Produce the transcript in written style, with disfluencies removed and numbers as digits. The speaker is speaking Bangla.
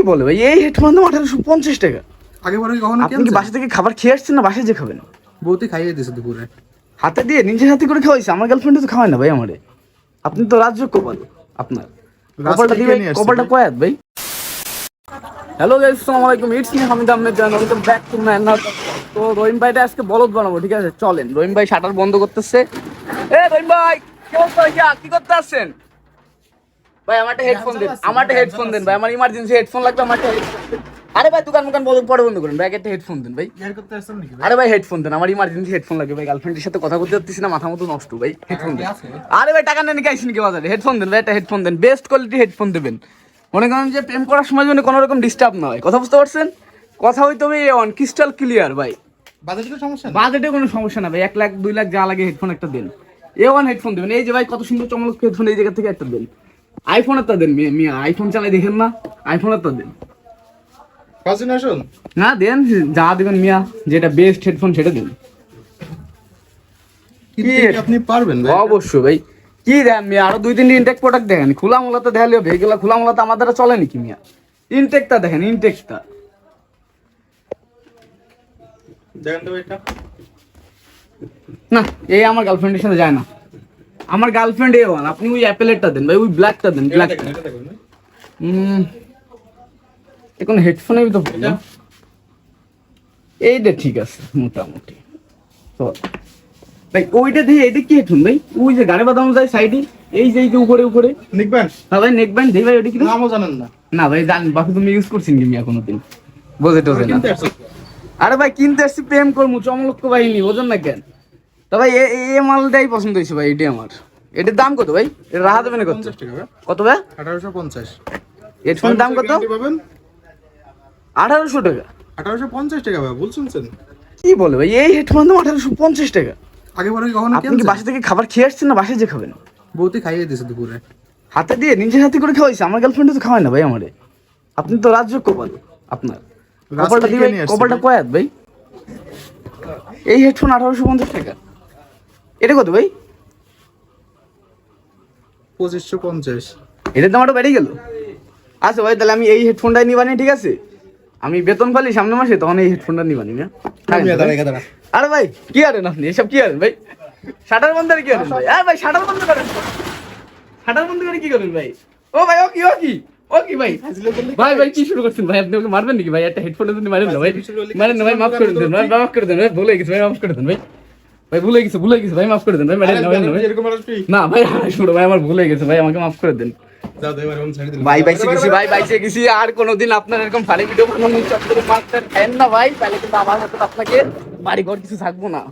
বলে ভাই, এই হেডফোন দাম 1850 টাকা। আগে পরে কখনো আপনি কি বাসা থেকে খাবার খেয়ে আসছেন না বাসায় যে খাবেন? বউতে খাইয়ে দিয়েছে দুপুরে, হাতে দিয়ে নিজের হাতে করে খাওয়াইছে। আমার গার্লফ্রেন্ড তো খাওয়ায় না ভাই আমারে। আপনি তো রাজ্য কপাল আপনার। কপালটা দিবে, কপালটা কয়াত ভাই। হ্যালো গাইস, আসসালামু আলাইকুম। ইটস মি হামিদ আহমেদ জান। Welcome back to my another. তো রহিম ভাইটা আজকে বলদ বানাবো, ঠিক আছে? চলেন। রহিম ভাই শাটার বন্ধ করতেছে। রহিম ভাই কি অবস্থা? কি করতে আসছেন ভাই? আমারটা হেডফোন দেন, আমারটা হেডফোন দেন ভাই, আমার ইমার্জেন্সি হেডফোন লাগবে, আমারটা হেডফোন দেন। আরে ভাই দোকান পরে বন্ধ করেন ভাই, একটা হেডফোন দেন ভাই। আরে ভাই হেডফোন দেন, আমার ইমার্জেন্সি হেডফোন লাগবে ভাই। গার্লফ্রেন্ডের সাথে কথা বলতে পারতেছি না, মাথা মতো নষ্ট ভাই। হেডফোন দেন। আরে ভাই টাকা নেন কি আইসিনি কি বাজারে? হেডফোন দেন ভাই, একটা হেডফোন দেন, বেস্ট কোয়ালিটি হেডফোন দেবেন। মনে করেন যে প্রেম করার সময় যেন কোনো রকম ডিস্টার্ব না হয়। কথা বুঝতে পারছেন? কথা হইতে হবে অন ক্রিস্টাল ক্লিয়ার ভাই। বাজেটে কোনো সমস্যা না ভাই, 1 লাখ 2 লাখ যা লাগে হেডফোন একটা দেন। A1 হেডফোন দেবেন। এই যে ভাই কত সুন্দর চমৎকার হেডফোন, এই জায়গা থেকে একটা দেন। আইফোন একটা দেন মিয়া, আইফোন চালাই দেখেন না, আইফোন একটা দেন না, দেন যা দেবেন মিয়া, যেটা বেস্ট হেডফোন সেটা দেন। আপনি পারবেন ভাই? অবশ্যই ভাই। কি দেন মিয়া, আরো 2-3 ইনটেক প্রোডাক্ট দেখেন। খোলা মোলাতে দেখালে হবে, এগুলা খোলা মোলাতে আমার দ্বারা চলে নাকি মিয়া? ইনটেকটা দেখেন, ইনটেকটা। না, এই আমার গার্লফ্রেন্ডের সাথে যায় না। আমার গার্লফ্রেন্ড A1, আপনি ওই অ্যাপেলেরটা দেন ভাই, ওই ব্ল্যাকটা দেন, ব্ল্যাকটা। এখন হেডফোনের তো বললাম এইটা ঠিক আছে মোটামুটি। তো ভাই ওইটা দিয়ে এটা কি হেডফোন ভাই? ওই যে গানে বাদাম যায় সাইডে, এই যে উপরে উপরে নেকব্যান্ড। হ্যাঁ ভাই নেকব্যান্ড দেই ভাই, ওটা কি নামও জানেন না? না ভাই জানি, বাকি তুমি ইউজ করছেন কি মিয়া কোনোদিন? বোঝে টোঝে না। আরে ভাই কিনতে আসছি প্রেম করবো, চমলক্ষ বাহিনী, বোঝেন না কেন? তো ভাই এ মালটাই পছন্দ হয়েছে ভাই, এটাই আমার। এটার দাম কত ভাই? এটা রাহা দেবে না কত? 50 টাকা। কত ভাই? 1850। হেডফোন দাম কত? পাবেন 1800 টাকা। 1850 টাকা ভাই, ভুল শুনছেন? কি বলে ভাই, এই হেডফোন দাম 1850 টাকা। আগে পরে কখনো আপনি কি বাসা থেকে খাবার খেয়ে আসছেন না বাসায় যে খাবেন? বউতে খাইয়ে দিয়েছে দুপুরে। হাতে দিয়ে নিজের হাতে করে খাওয়াইছে। আমার গার্লফ্রেন্ড তো খাওয়ায় না ভাই আমারে। আপনি তো রাজ্য কপাল আপনার। কপালটা দিবে, কপালটা কয়াত ভাই। এই হেডফোন 1850 টাকা। এটা কত ভাই? 2550। এটার দাম আরো বেড়ে গেল। আচ্ছা ভাই তাহলে আমি এই হেডফোনটাই নিবানি, ঠিক আছে? আমি বেতন পালি সামনে মাসে, তখন এই হেডফোনটা নিবানি না। আরে ভাই কি আরেন আপনি, এসব কি আরেন ভাই? শাটার বন্ধ করে কি করেন ভাই? আরে ভাই শাটার বন্ধ করেন, শাটার বন্ধ করে কি করেন ভাই? ও ভাই ও কি ভাই? ভাই কি শুরু করছেন ভাই? আপনি ওকে মারবেন নাকি ভাই? একটা হেডফোনের জন্য মারেন না ভাই, মারেন না ভাই, মাফ করে দেন ভাই, মাফ করে দেন ভাই, ভুলে গেছি ভাই, মাফ করে দেন ভাই, ভাই ভুলে গেছি ভাই, মাফ করে দেন ভাই, মারেন না ভাই, না ভাই শুনো ভাই, আমার ভুলে গেছে ভাই, আমাকে মাফ করে দেন ভাই। বাইসে গেছি আর কোনোদিন আপনার এরকম ফানি ভিডিও বানানোর চক্করে মারতে খায়েন না ভাই, তাহলে কিন্তু আমার মতো আপনাকে বাড়ি ঘর কিছু থাকবো না।